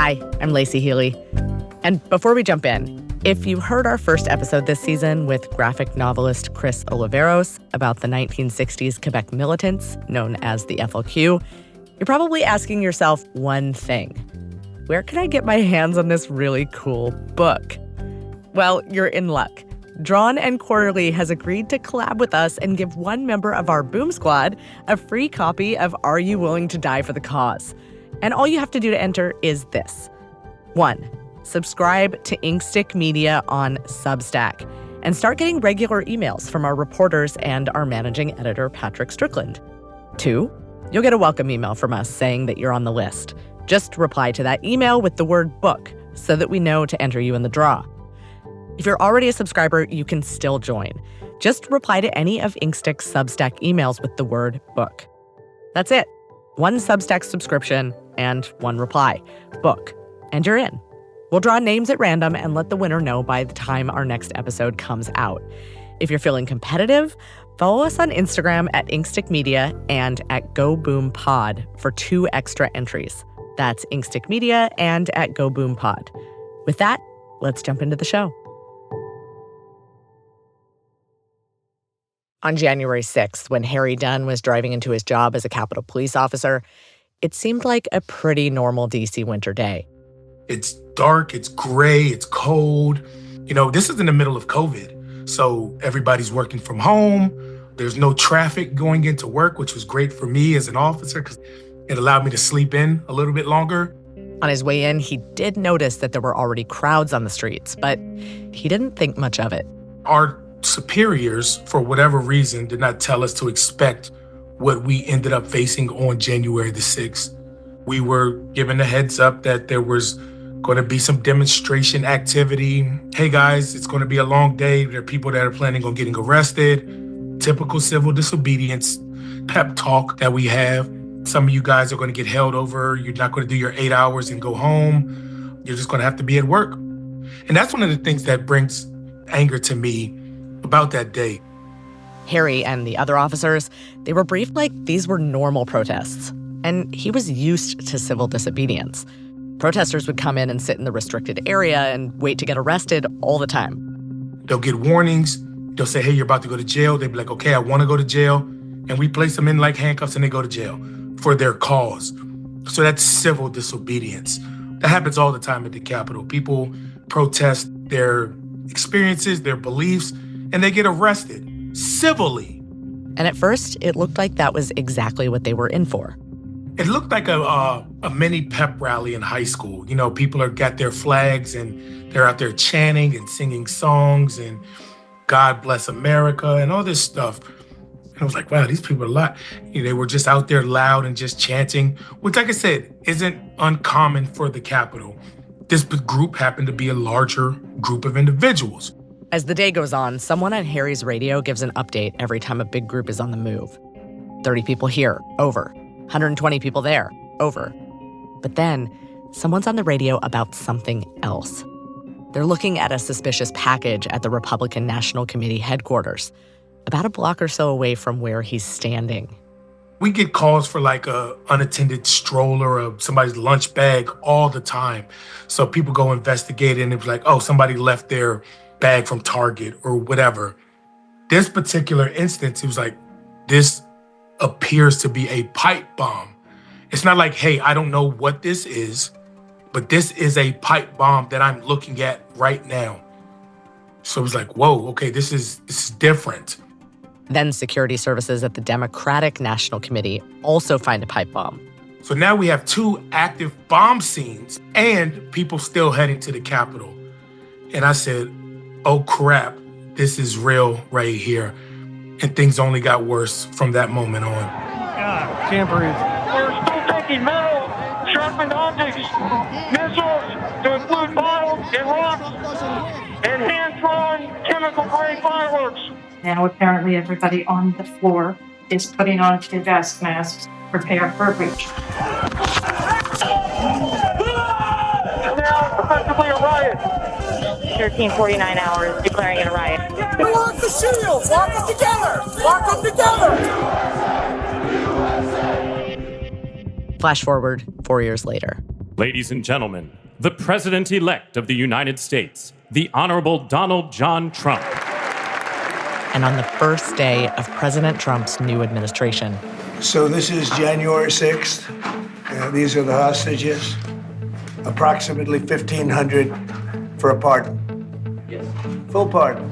Hi, I'm Lacey Healy. And before we jump in, if you heard our first episode this season with graphic novelist Chris Oliveros about the 1960s Quebec militants known as the FLQ, you're probably asking yourself one thing. Where can I get my hands on this really cool book? Well, you're in luck. Drawn and Quarterly has agreed to collab with us and give one member of our Boom Squad a free copy of Are You Willing to Die for the Cause? And all you have to do to enter is this. 1. Subscribe to Inkstick Media on Substack and start getting regular emails from our reporters and our managing editor, Patrick Strickland. 2. You'll get a welcome email from us saying that you're on the list. Just reply to that email with the word book so that we know to enter you in the draw. If you're already a subscriber, you can still join. Just reply to any of Inkstick's Substack emails with the word book. That's it. 1 Substack subscription and 1 reply. Book. And you're in. We'll draw names at random and let the winner know by the time our next episode comes out. If you're feeling competitive, follow us on Instagram at Inkstick Media and at GoBoomPod for 2 extra entries. That's Inkstick Media and at GoBoomPod. With that, let's jump into the show. On January 6th, when Harry Dunn was driving into his job as a Capitol police officer, it seemed like a pretty normal DC winter day. It's dark, it's gray, it's cold. This is in the middle of COVID, so everybody's working from home. There's no traffic going into work, which was great for me as an officer because it allowed me to sleep in a little bit longer. On his way in, he did notice that there were already crowds on the streets, but he didn't think much of it. Our superiors, for whatever reason, did not tell us to expect what we ended up facing on January the 6th. We were given a heads up that there was going to be some demonstration activity. Hey guys, it's going to be a long day. There are people that are planning on getting arrested. Typical civil disobedience pep talk that we have. Some of you guys are going to get held over. You're not going to do your 8 hours and go home. You're just going to have to be at work. And that's one of the things that brings anger to me about that day. Harry and the other officers, they were briefed like these were normal protests. And he was used to civil disobedience. Protesters would come in and sit in the restricted area and wait to get arrested all the time. They'll get warnings. They'll say, hey, you're about to go to jail. They'll be like, okay, I want to go to jail. And we place them in like handcuffs and they go to jail for their cause. So that's civil disobedience. That happens all the time at the Capitol. People protest their experiences, their beliefs, and they get arrested civilly. And at first, it looked like that was exactly what they were in for. It looked like a mini pep rally in high school. People got their flags and they're out there chanting and singing songs and God bless America and all this stuff. And I was like, wow, these people are a lot. They were just out there loud and just chanting, which, like I said, isn't uncommon for the Capitol. This group happened to be a larger group of individuals. As the day goes on, someone on Harry's radio gives an update every time a big group is on the move. 30 people here, over. 120 people there, over. But then, someone's on the radio about something else. They're looking at a suspicious package at the Republican National Committee headquarters, about a block or so away from where he's standing. We get calls for like a unattended stroller or somebody's lunch bag all the time. So people go investigate it and it's like, oh, somebody left their bag from Target or whatever. This particular instance, it was like, this appears to be a pipe bomb. It's not like, hey, I don't know what this is, but this is a pipe bomb that I'm looking at right now. So it was like, whoa, okay, this is different. Then security services at the Democratic National Committee also find a pipe bomb. So now we have 2 active bomb scenes and people still heading to the Capitol. And I said, oh crap, this is real right here. And things only got worse from that moment on. God, can't breathe. They're still taking metal, sharpened objects, missiles to include bottles and rocks, and hand-thrown chemical-grade fireworks. Now apparently everybody on the floor is putting on gas masks, prepare for a breach. Now effectively a riot. 1349 hours declaring it a riot. We want the shields! Lock them together! Lock them together! Flash forward 4 years later. Ladies and gentlemen, the President-elect of the United States, the Honorable Donald John Trump. And on the first day of President Trump's new administration. So this is January 6th. These are the hostages. Approximately 1,500 for a pardon. Yes. Full pardon.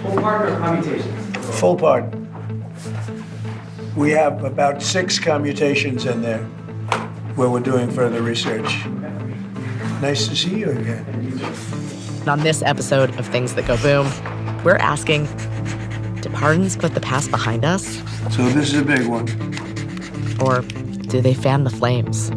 Full pardon or commutations? Full pardon. We have about 6 commutations in there where we're doing further research. Nice to see you again. And on this episode of Things That Go Boom, we're asking, do pardons put the past behind us? So this is a big one. Or do they fan the flames?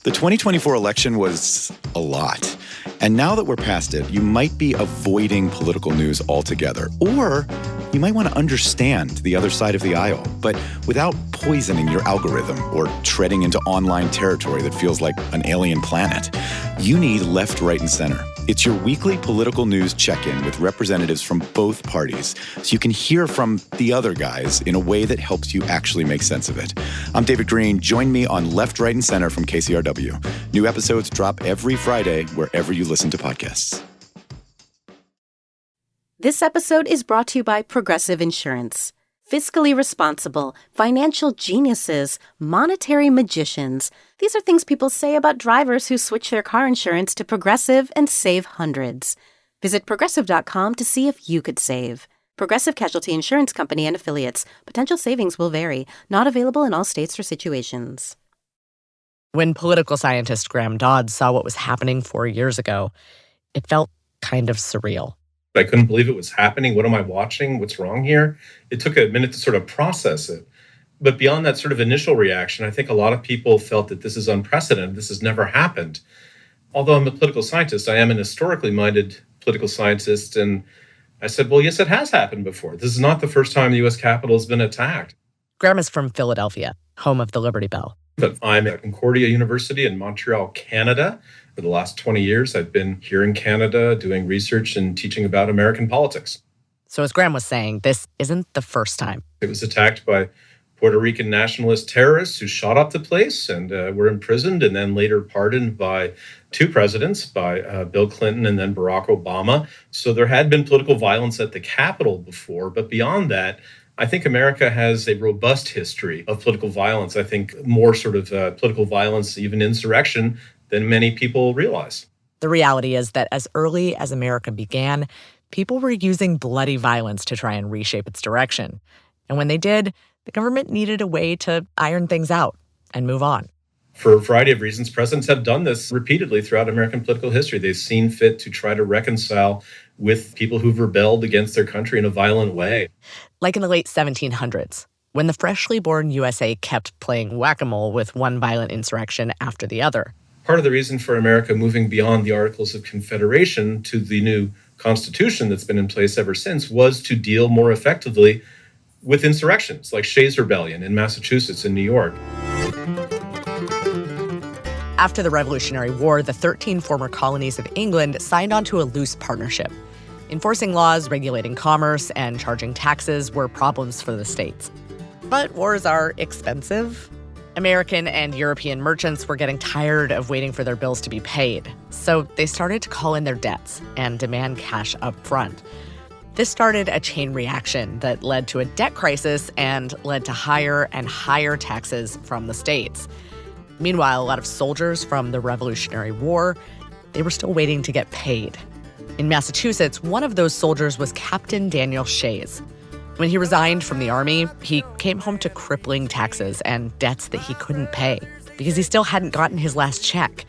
The 2024 election was a lot. And now that we're past it, you might be avoiding political news altogether. Or you might want to understand the other side of the aisle, but without poisoning your algorithm or treading into online territory that feels like an alien planet. You need Left, Right, and Center. It's your weekly political news check-in with representatives from both parties, so you can hear from the other guys in a way that helps you actually make sense of it. I'm David Green. Join me on Left, Right, and Center from KCRW. New episodes drop every Friday wherever you listen to podcasts. This episode is brought to you by Progressive Insurance. Fiscally responsible, financial geniuses, monetary magicians. These are things people say about drivers who switch their car insurance to Progressive and save hundreds. Visit Progressive.com to see if you could save. Progressive Casualty Insurance Company and Affiliates. Potential savings will vary. Not available in all states or situations. When political scientist Graham Dodds saw what was happening 4 years ago, it felt kind of surreal. I couldn't believe it was happening. What am I watching? What's wrong here? It took a minute to sort of process it. But beyond that sort of initial reaction, I think a lot of people felt that this is unprecedented. This has never happened. Although I'm a political scientist, I am an historically minded political scientist. And I said, well, yes, it has happened before. This is not the first time the U.S. Capitol has been attacked. Graham is from Philadelphia, home of the Liberty Bell. But I'm at Concordia University in Montreal, Canada. For the last 20 years, I've been here in Canada doing research and teaching about American politics. So as Graham was saying, this isn't the first time. It was attacked by Puerto Rican nationalist terrorists who shot up the place and were imprisoned and then later pardoned by 2 presidents, by Bill Clinton and then Barack Obama. So there had been political violence at the Capitol before, but beyond that, I think America has a robust history of political violence. I think more sort of political violence, even insurrection, than many people realize. The reality is that as early as America began, people were using bloody violence to try and reshape its direction. And when they did, the government needed a way to iron things out and move on. For a variety of reasons, presidents have done this repeatedly throughout American political history. They've seen fit to try to reconcile with people who've rebelled against their country in a violent way. Like in the late 1700s, when the freshly born USA kept playing whack-a-mole with one violent insurrection after the other. Part of the reason for America moving beyond the Articles of Confederation to the new Constitution that's been in place ever since was to deal more effectively with insurrections like Shays' Rebellion in Massachusetts and New York. After the Revolutionary War, the 13 former colonies of England signed on to a loose partnership. Enforcing laws, regulating commerce, and charging taxes were problems for the states. But wars are expensive. American and European merchants were getting tired of waiting for their bills to be paid, so they started to call in their debts and demand cash up front. This started a chain reaction that led to a debt crisis and led to higher and higher taxes from the states. Meanwhile, a lot of soldiers from the Revolutionary War, they were still waiting to get paid. In Massachusetts, one of those soldiers was Captain Daniel Shays. When he resigned from the Army, he came home to crippling taxes and debts that he couldn't pay because he still hadn't gotten his last check.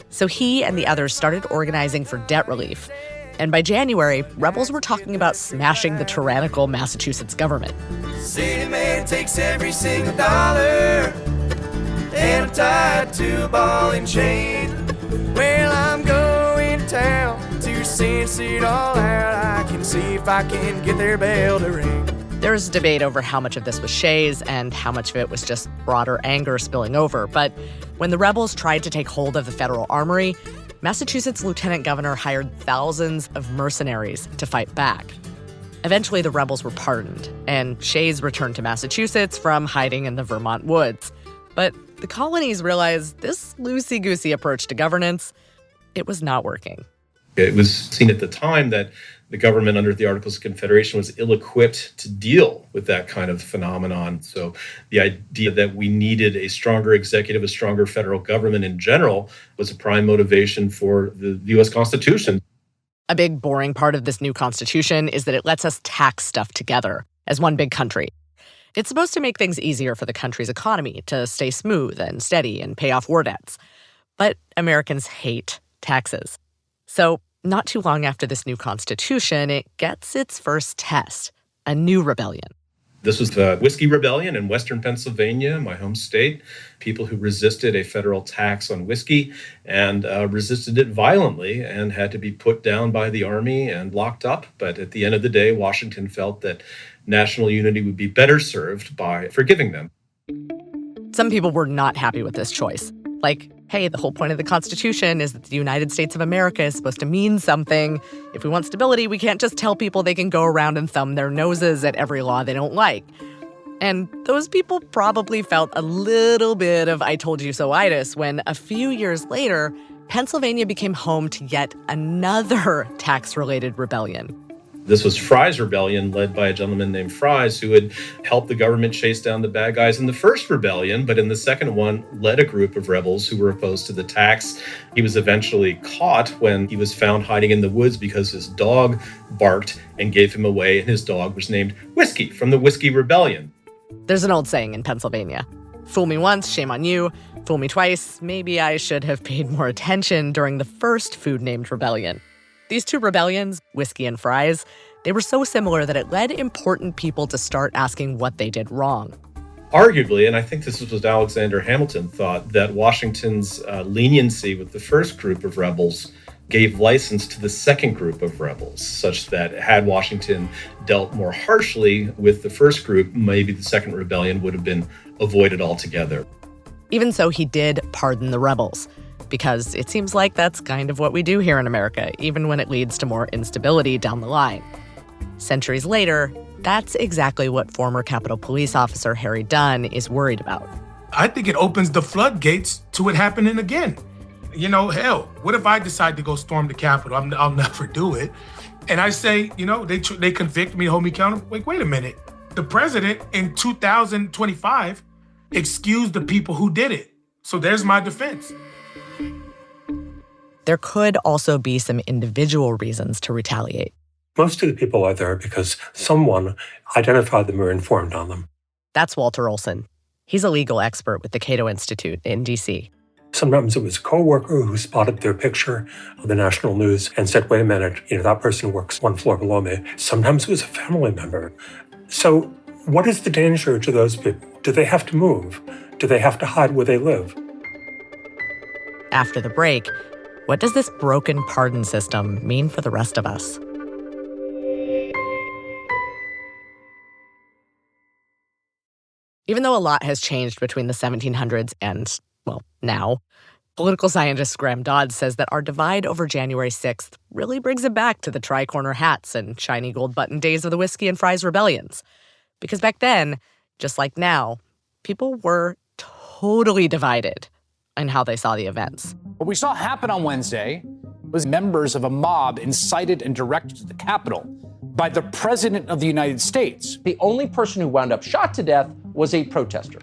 So he and the others started organizing for debt relief. And by January, rebels were talking about smashing the tyrannical Massachusetts government. City man takes every single dollar, and I'm tied to a ball and chain. Well, I'm going to town to sense it all out. I can see if I can get their bell to ring. There was a debate over how much of this was Shays and how much of it was just broader anger spilling over. But when the rebels tried to take hold of the federal armory, Massachusetts lieutenant governor hired thousands of mercenaries to fight back. Eventually, the rebels were pardoned, and Shays returned to Massachusetts from hiding in the Vermont woods. But the colonies realized this loosey-goosey approach to governance, it was not working. It was seen at the time that the government under the Articles of Confederation was ill-equipped to deal with that kind of phenomenon. So the idea that we needed a stronger executive, a stronger federal government in general, was a prime motivation for the U.S. Constitution. A big boring part of this new constitution is that it lets us tax stuff together as one big country. It's supposed to make things easier for the country's economy to stay smooth and steady and pay off war debts. But Americans hate taxes. So not too long after this new constitution, it gets its first test, a new rebellion. This was the Whiskey Rebellion in Western Pennsylvania, my home state. People who resisted a federal tax on whiskey and resisted it violently and had to be put down by the army and locked up. But at the end of the day, Washington felt that national unity would be better served by forgiving them. Some people were not happy with this choice. Like, hey, the whole point of the Constitution is that the United States of America is supposed to mean something. If we want stability, we can't just tell people they can go around and thumb their noses at every law they don't like. And those people probably felt a little bit of I told you so-itis when a few years later, Pennsylvania became home to yet another tax-related rebellion. This was Fry's rebellion, led by a gentleman named Fries, who had helped the government chase down the bad guys in the first rebellion, but in the second one led a group of rebels who were opposed to the tax. He was eventually caught when he was found hiding in the woods because his dog barked and gave him away, and his dog was named Whiskey from the Whiskey Rebellion. There's an old saying in Pennsylvania, fool me once, shame on you. Fool me twice, maybe I should have paid more attention during the first food-named rebellion. These two rebellions, Whiskey and Fries, they were so similar that it led important people to start asking what they did wrong. Arguably, and I think this was what Alexander Hamilton thought, that Washington's leniency with the first group of rebels gave license to the second group of rebels, such that had Washington dealt more harshly with the first group, maybe the second rebellion would have been avoided altogether. Even so, he did pardon the rebels, because it seems like that's kind of what we do here in America, even when it leads to more instability down the line. Centuries later, that's exactly what former Capitol Police officer Harry Dunn is worried about. I think it opens the floodgates to it happening again. You know, hell, what if I decide to go storm the Capitol? I'll never do it. And I say, you know, they convict me, hold me accountable. Wait a minute. The president in 2025 excused the people who did it. So there's my defense. There could also be some individual reasons to retaliate. Most of the people are there because someone identified them or informed on them. That's Walter Olson. He's a legal expert with the Cato Institute in D.C. Sometimes it was a coworker who spotted their picture on the national news and said, wait a minute, that person works one floor below me. Sometimes it was a family member. So what is the danger to those people? Do they have to move? Do they have to hide where they live? After the break, what does this broken pardon system mean for the rest of us? Even though a lot has changed between the 1700s and, well, now, political scientist Graham Dodds says that our divide over January 6th really brings it back to the tri-corner hats and shiny gold button days of the Whiskey and Fries rebellions. Because back then, just like now, people were totally divided in how they saw the events. What we saw happen on Wednesday was members of a mob incited and directed to the Capitol by the President of the United States. The only person who wound up shot to death was a protester.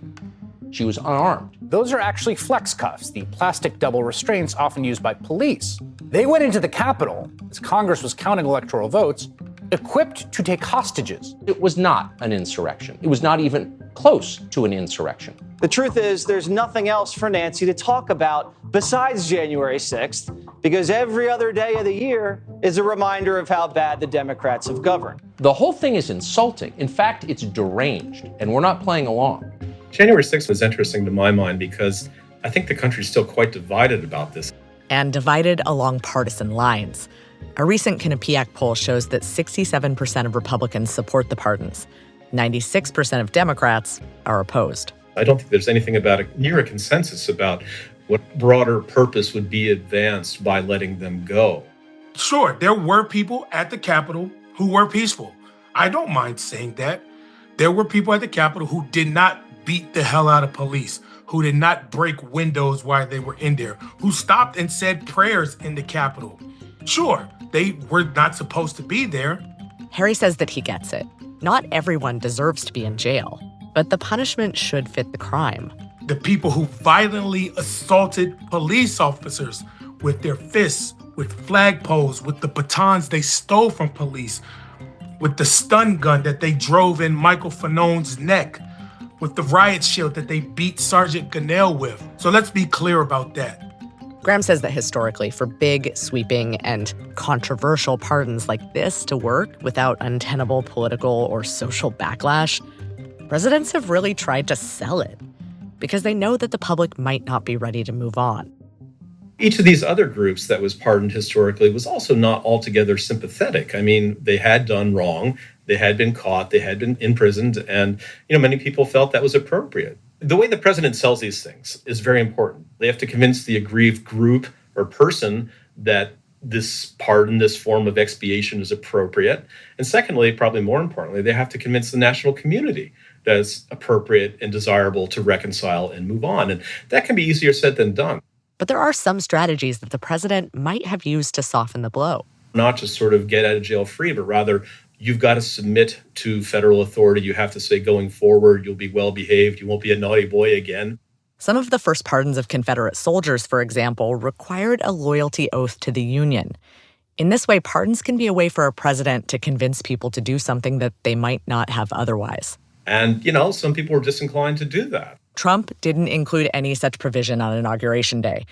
She was unarmed. Those are actually flex cuffs, the plastic double restraints often used by police. They went into the Capitol, as Congress was counting electoral votes, equipped to take hostages. It was not an insurrection. It was not even close to an insurrection. The truth is, there's nothing else for Nancy to talk about besides January 6th, because every other day of the year is a reminder of how bad the Democrats have governed. The whole thing is insulting. In fact, it's deranged, and we're not playing along. January 6th was interesting to my mind because I think the country's still quite divided about this. And divided along partisan lines. A recent Quinnipiac poll shows that 67% of Republicans support the pardons. 96% of Democrats are opposed. I don't think there's anything about near a consensus about What broader purpose would be advanced by letting them go? Sure, there were people at the Capitol who were peaceful. I don't mind saying that. There were people at the Capitol who did not beat the hell out of police, who did not break windows while they were in there, who stopped and said prayers in the Capitol. Sure, they were not supposed to be there. Harry says that he gets it. Not everyone deserves to be in jail, but the punishment should fit the crime. The people who violently assaulted police officers with their fists, with flagpoles, with the batons they stole from police, with the stun gun that they drove in Michael Fanone's neck, with the riot shield that they beat Sergeant Gannell with. So let's be clear about that. Graham says that historically, for big, sweeping, and controversial pardons like this to work without untenable political or social backlash, presidents have really tried to sell it because they know that the public might not be ready to move on. Each of these other groups that was pardoned historically was also not altogether sympathetic. I mean, they had done wrong, they had been caught, they had been imprisoned, and many people felt that was appropriate. The way the president sells these things is very important. They have to convince the aggrieved group or person that this pardon, this form of expiation is appropriate. And secondly, probably more importantly, they have to convince the national community that it's appropriate and desirable to reconcile and move on. And that can be easier said than done. But there are some strategies that the president might have used to soften the blow. Not just sort of get out of jail free, but rather you've got to submit to federal authority. You have to say going forward, you'll be well behaved. You won't be a naughty boy again. Some of the first pardons of Confederate soldiers, for example, required a loyalty oath to the Union. In this way, pardons can be a way for a president to convince people to do something that they might not have otherwise. And, some people were disinclined to do that. Trump didn't include any such provision on Inauguration Day.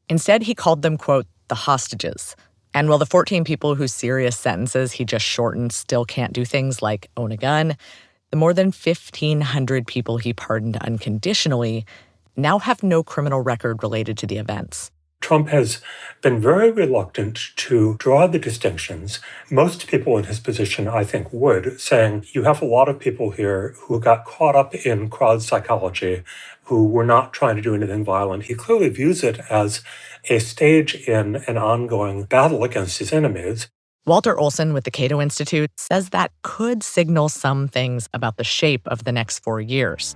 Instead, he called them, quote, the hostages. And while the 14 people whose serious sentences he just shortened still can't do things like own a gun, the more than 1,500 people he pardoned unconditionally now have no criminal record related to the events. Trump has been very reluctant to draw the distinctions. Most people in his position, I think, would, saying you have a lot of people here who got caught up in crowd psychology, who were not trying to do anything violent. He clearly views it as a stage in an ongoing battle against his enemies. Walter Olson with the Cato Institute says that could signal some things about the shape of the next 4 years.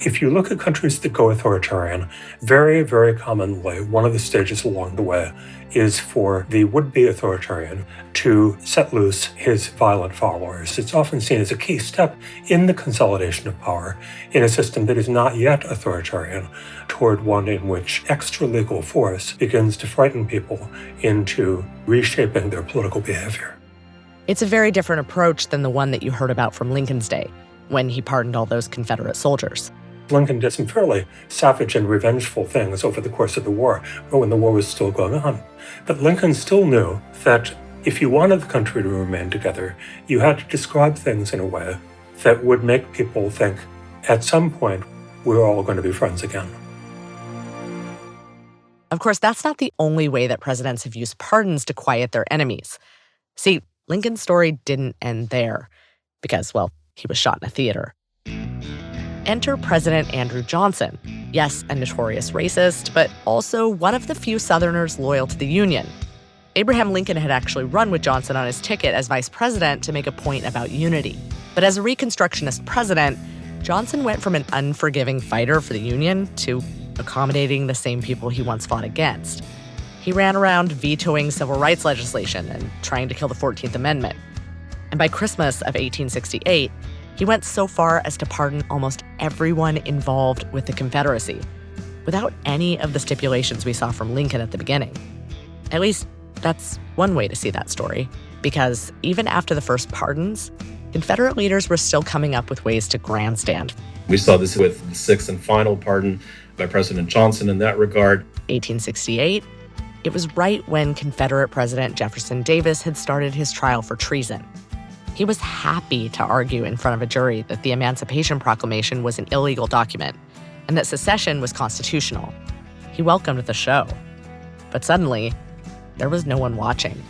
If you look at countries that go authoritarian, very, very commonly, one of the stages along the way is for the would-be authoritarian to set loose his violent followers. It's often seen as a key step in the consolidation of power in a system that is not yet authoritarian toward one in which extra-legal force begins to frighten people into reshaping their political behavior. It's a very different approach than the one that you heard about from Lincoln's day, when he pardoned all those Confederate soldiers. Lincoln did some fairly savage and revengeful things over the course of the war, or when the war was still going on. But Lincoln still knew that if you wanted the country to remain together, you had to describe things in a way that would make people think, at some point, we're all going to be friends again. Of course, that's not the only way that presidents have used pardons to quiet their enemies. See, Lincoln's story didn't end there because, well, he was shot in a theater. Enter President Andrew Johnson. Yes, a notorious racist, but also one of the few Southerners loyal to the Union. Abraham Lincoln had actually run with Johnson on his ticket as vice president to make a point about unity. But as a Reconstructionist president, Johnson went from an unforgiving fighter for the Union to accommodating the same people he once fought against. He ran around vetoing civil rights legislation and trying to kill the 14th Amendment. And by Christmas of 1868, he went so far as to pardon almost everyone involved with the Confederacy, without any of the stipulations we saw from Lincoln at the beginning. At least, that's one way to see that story, because even after the first pardons, Confederate leaders were still coming up with ways to grandstand. We saw this with the sixth and final pardon by President Johnson in that regard. 1868, it was right when Confederate President Jefferson Davis had started his trial for treason. He was happy to argue in front of a jury that the Emancipation Proclamation was an illegal document and that secession was constitutional. He welcomed the show. But suddenly, there was no one watching.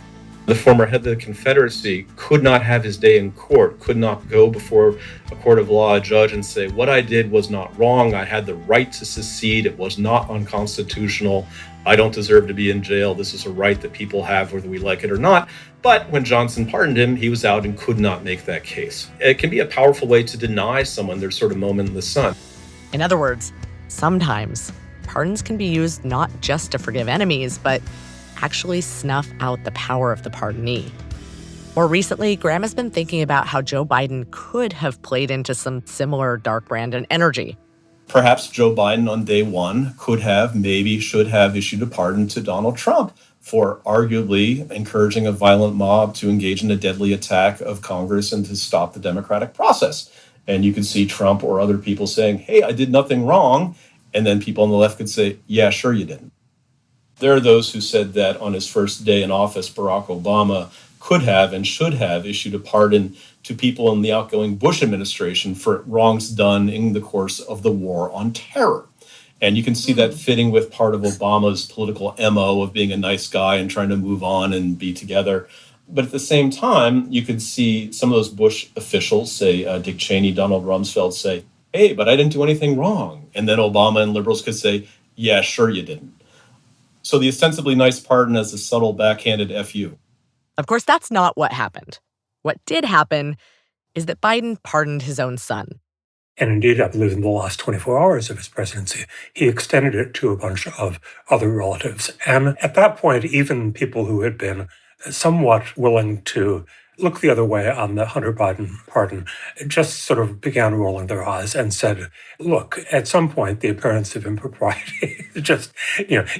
The former head of the Confederacy could not have his day in court, could not go before a court of law, a judge, and say, what I did was not wrong. I had the right to secede. It was not unconstitutional. I don't deserve to be in jail. This is a right that people have, whether we like it or not. But when Johnson pardoned him, he was out and could not make that case. It can be a powerful way to deny someone their sort of moment in the sun. In other words, sometimes pardons can be used not just to forgive enemies, but actually snuff out the power of the pardonee. More recently, Graham has been thinking about how Joe Biden could have played into some similar dark Brandon energy. Perhaps Joe Biden on day one could have, maybe should have issued a pardon to Donald Trump for arguably encouraging a violent mob to engage in a deadly attack of Congress and to stop the democratic process. And you could see Trump or other people saying, hey, I did nothing wrong. And then people on the left could say, yeah, sure you didn't. There are those who said that on his first day in office, Barack Obama could have and should have issued a pardon to people in the outgoing Bush administration for wrongs done in the course of the war on terror. And you can see that fitting with part of Obama's political MO of being a nice guy and trying to move on and be together. But at the same time, you could see some of those Bush officials, say Dick Cheney, Donald Rumsfeld, say, hey, but I didn't do anything wrong. And then Obama and liberals could say, yeah, sure you didn't. So the ostensibly nice pardon as a subtle backhanded FU. Of course, that's not what happened. What did happen is that Biden pardoned his own son. And indeed, I believe in the last 24 hours of his presidency, he extended it to a bunch of other relatives. And at that point, even people who had been somewhat willing to look the other way on the Hunter Biden pardon just sort of began rolling their eyes and said, look, at some point, the appearance of impropriety, just,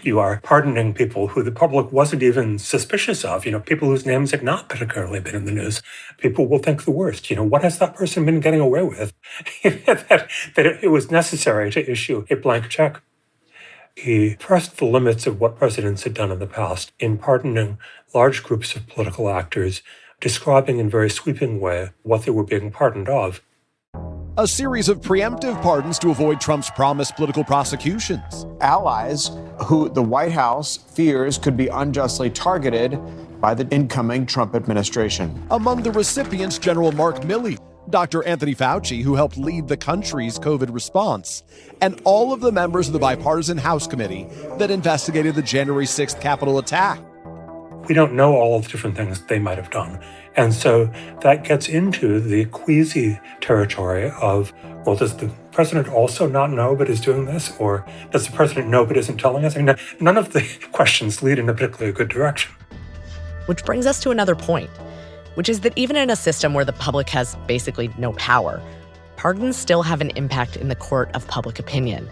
you are pardoning people who the public wasn't even suspicious of, people whose names had not particularly been in the news. People will think the worst. What has that person been getting away with? that it was necessary to issue a blank check. He pressed the limits of what presidents had done in the past in pardoning large groups of political actors, describing in a very sweeping way what they were being pardoned of. A series of preemptive pardons to avoid Trump's promised political prosecutions. Allies who the White House fears could be unjustly targeted by the incoming Trump administration. Among the recipients, General Mark Milley, Dr. Anthony Fauci, who helped lead the country's COVID response, and all of the members of the bipartisan House committee that investigated the January 6th Capitol attack. We don't know all of the different things they might have done. And so that gets into the queasy territory of, well, does the president also not know but is doing this? Or does the president know but isn't telling us? I mean, none of the questions lead in a particularly good direction. Which brings us to another point, which is that even in a system where the public has basically no power, pardons still have an impact in the court of public opinion.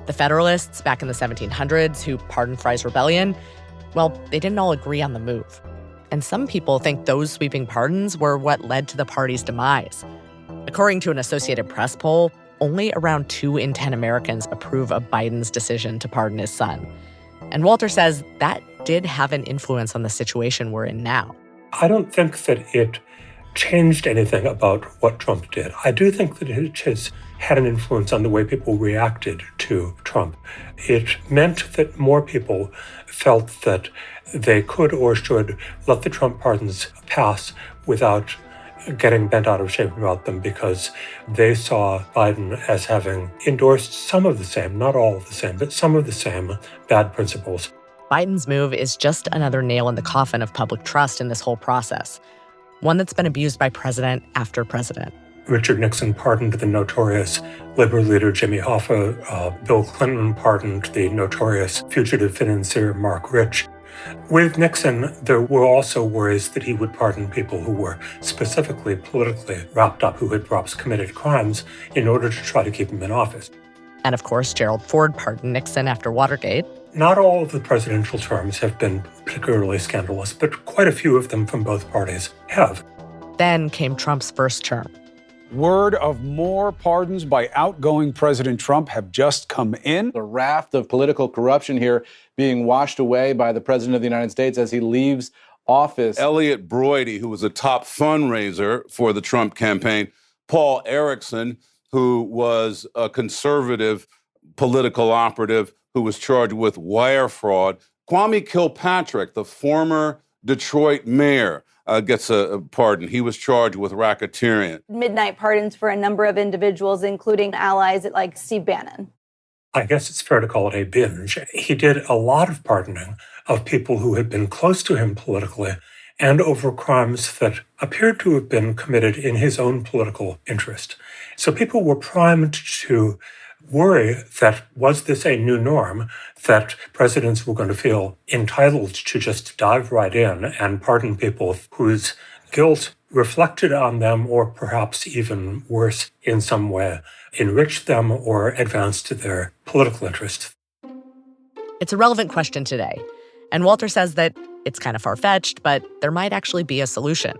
The Federalists back in the 1700s who pardoned Fry's Rebellion, well, they didn't all agree on the move. And some people think those sweeping pardons were what led to the party's demise. According to an Associated Press poll, only around 2 in 10 Americans approve of Biden's decision to pardon his son. And Walter says that did have an influence on the situation we're in now. I don't think that it changed anything about what Trump did. I do think that it has had an influence on the way people reacted to Trump. It meant that more people felt that they could or should let the Trump pardons pass without getting bent out of shape about them, because they saw Biden as having endorsed some of the same, not all of the same, but some of the same bad principles. Biden's move is just another nail in the coffin of public trust in this whole process, one that's been abused by president after president. Richard Nixon pardoned the notorious Labor leader Jimmy Hoffa. Bill Clinton pardoned the notorious fugitive financier Mark Rich. With Nixon, there were also worries that he would pardon people who were specifically politically wrapped up, who had perhaps committed crimes, in order to try to keep him in office. And of course, Gerald Ford pardoned Nixon after Watergate. Not all of the presidential terms have been particularly scandalous, but quite a few of them from both parties have. Then came Trump's first term. Word of more pardons by outgoing President Trump have just come in. The raft of political corruption here being washed away by the President of the United States as he leaves office. Elliot Broidy, who was a top fundraiser for the Trump campaign. Paul Erickson, who was a conservative political operative who was charged with wire fraud. Kwame Kilpatrick, the former Detroit mayor gets a pardon. He was charged with racketeering. Midnight pardons for a number of individuals, including allies like Steve Bannon. I guess it's fair to call it a binge. He did a lot of pardoning of people who had been close to him politically and over crimes that appeared to have been committed in his own political interest. So people were primed to worry that was this a new norm, that presidents were going to feel entitled to just dive right in and pardon people whose guilt reflected on them, or perhaps even worse, in some way, enriched them or advanced their political interests. It's a relevant question today, and Walter says that it's kind of far-fetched, but there might actually be a solution.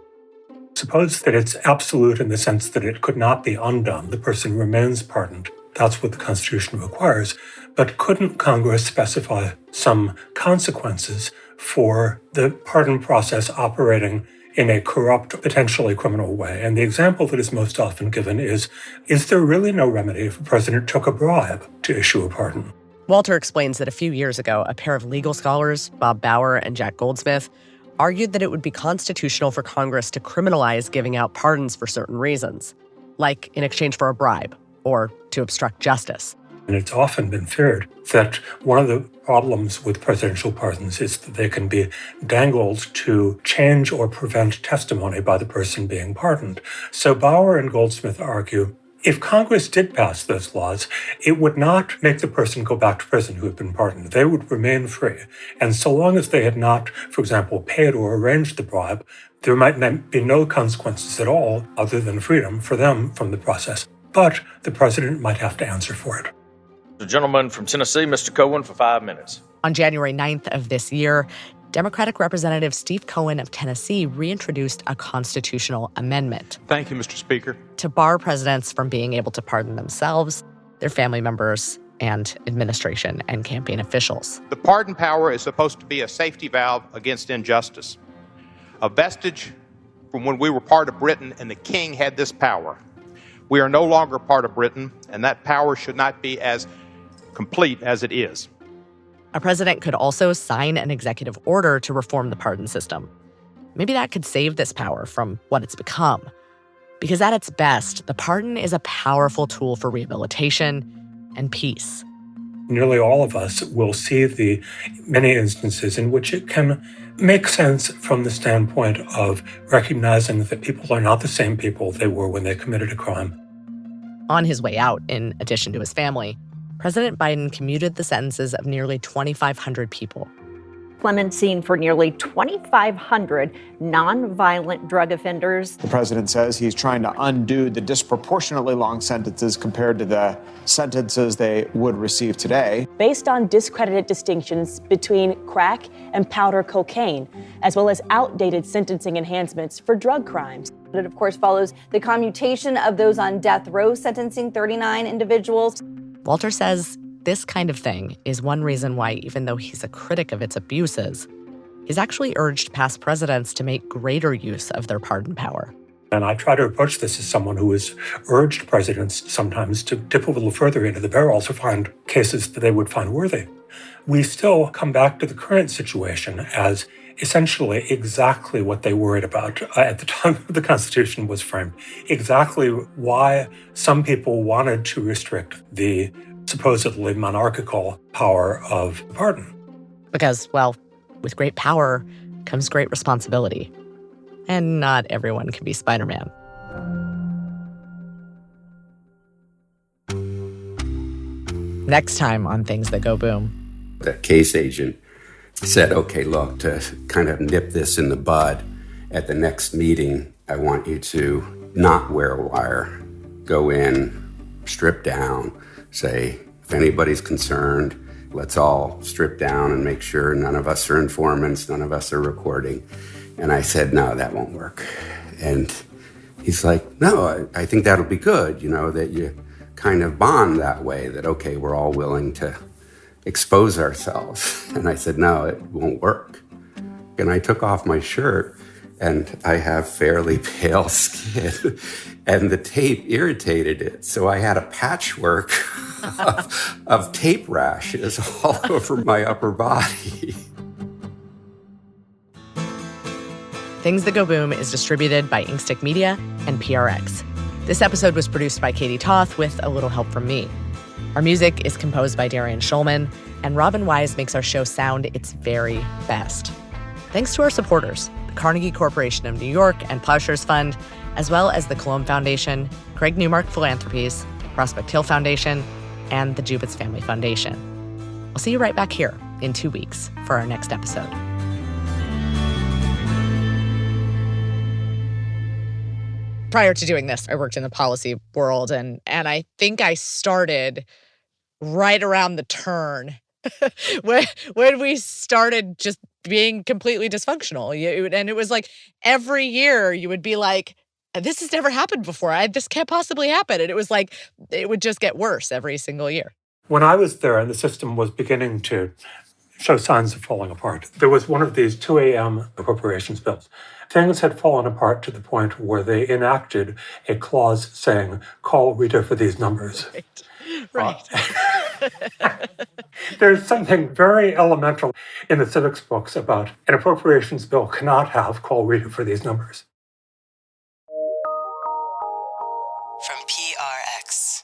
Suppose that it's absolute in the sense that it could not be undone. The person remains pardoned. That's what the Constitution requires. But couldn't Congress specify some consequences for the pardon process operating in a corrupt, potentially criminal way? And the example that is most often given is there really no remedy if a president took a bribe to issue a pardon? Walter explains that a few years ago, a pair of legal scholars, Bob Bauer and Jack Goldsmith, argued that it would be constitutional for Congress to criminalize giving out pardons for certain reasons, like in exchange for a bribe or to obstruct justice. And it's often been feared that one of the problems with presidential pardons is that they can be dangled to change or prevent testimony by the person being pardoned. So Bauer and Goldsmith argue, if Congress did pass those laws, it would not make the person go back to prison who had been pardoned. They would remain free. And so long as they had not, for example, paid or arranged the bribe, there might be no consequences at all other than freedom for them from the process. But the president might have to answer for it. The gentleman from Tennessee, Mr. Cohen, for 5 minutes. On January 9th of this year, Democratic Representative Steve Cohen of Tennessee reintroduced a constitutional amendment. Thank you, Mr. Speaker. To bar presidents from being able to pardon themselves, their family members, and administration and campaign officials. The pardon power is supposed to be a safety valve against injustice, a vestige from when we were part of Britain and the king had this power. We are no longer part of Britain, and that power should not be as complete as it is. A president could also sign an executive order to reform the pardon system. Maybe that could save this power from what it's become. Because at its best, the pardon is a powerful tool for rehabilitation and peace. Nearly all of us will see the many instances in which it can make sense from the standpoint of recognizing that people are not the same people they were when they committed a crime. On his way out, in addition to his family, President Biden commuted the sentences of nearly 2,500 people. Clemency for nearly 2,500 nonviolent drug offenders. The president says he's trying to undo the disproportionately long sentences compared to the sentences they would receive today. Based on discredited distinctions between crack and powder cocaine, as well as outdated sentencing enhancements for drug crimes. It, of course, follows the commutation of those on death row, sentencing 39 individuals. Walter says this kind of thing is one reason why, even though he's a critic of its abuses, he's actually urged past presidents to make greater use of their pardon power. And I try to approach this as someone who has urged presidents sometimes to dip a little further into the barrel to find cases that they would find worthy. We still come back to the current situation as essentially exactly what they worried about at the time the Constitution was framed, exactly why some people wanted to restrict the supposedly monarchical power of pardon. Because, well, with great power comes great responsibility. And not everyone can be Spider-Man. Next time on Things That Go Boom. The case agent said, okay, look, to kind of nip this in the bud, at the next meeting, I want you to not wear a wire. Go in, strip down, say, if anybody's concerned, let's all strip down and make sure none of us are informants, none of us are recording. And I said, no, that won't work. And he's like, no, I think that'll be good, that you kind of bond that way, that, okay, we're all willing to expose ourselves. And I said, no, it won't work. And I took off my shirt, and I have fairly pale skin, and the tape irritated it. So I had a patchwork of tape rashes all over my upper body. Things That Go Boom is distributed by Inkstick Media and PRX. This episode was produced by Katie Toth with a little help from me. Our music is composed by Darian Schulman, and Robin Wise makes our show sound its very best. Thanks to our supporters, the Carnegie Corporation of New York and Plowshares Fund, as well as the Cologne Foundation, Craig Newmark Philanthropies, Prospect Hill Foundation, and the Jubitz Family Foundation. I'll see you right back here in 2 weeks for our next episode. Prior to doing this, I worked in the policy world, and I think I started right around the turn when we started just being completely dysfunctional. And it was like every year you would be like, this has never happened before. This can't possibly happen. And it was like, it would just get worse every single year. When I was there and the system was beginning to show signs of falling apart, there was one of these 2 a.m. appropriations bills. Things had fallen apart to the point where they enacted a clause saying, call Rita for these numbers. Right. There's something very elemental in the civics books about an appropriations bill cannot have call Rita for these numbers. From PRX.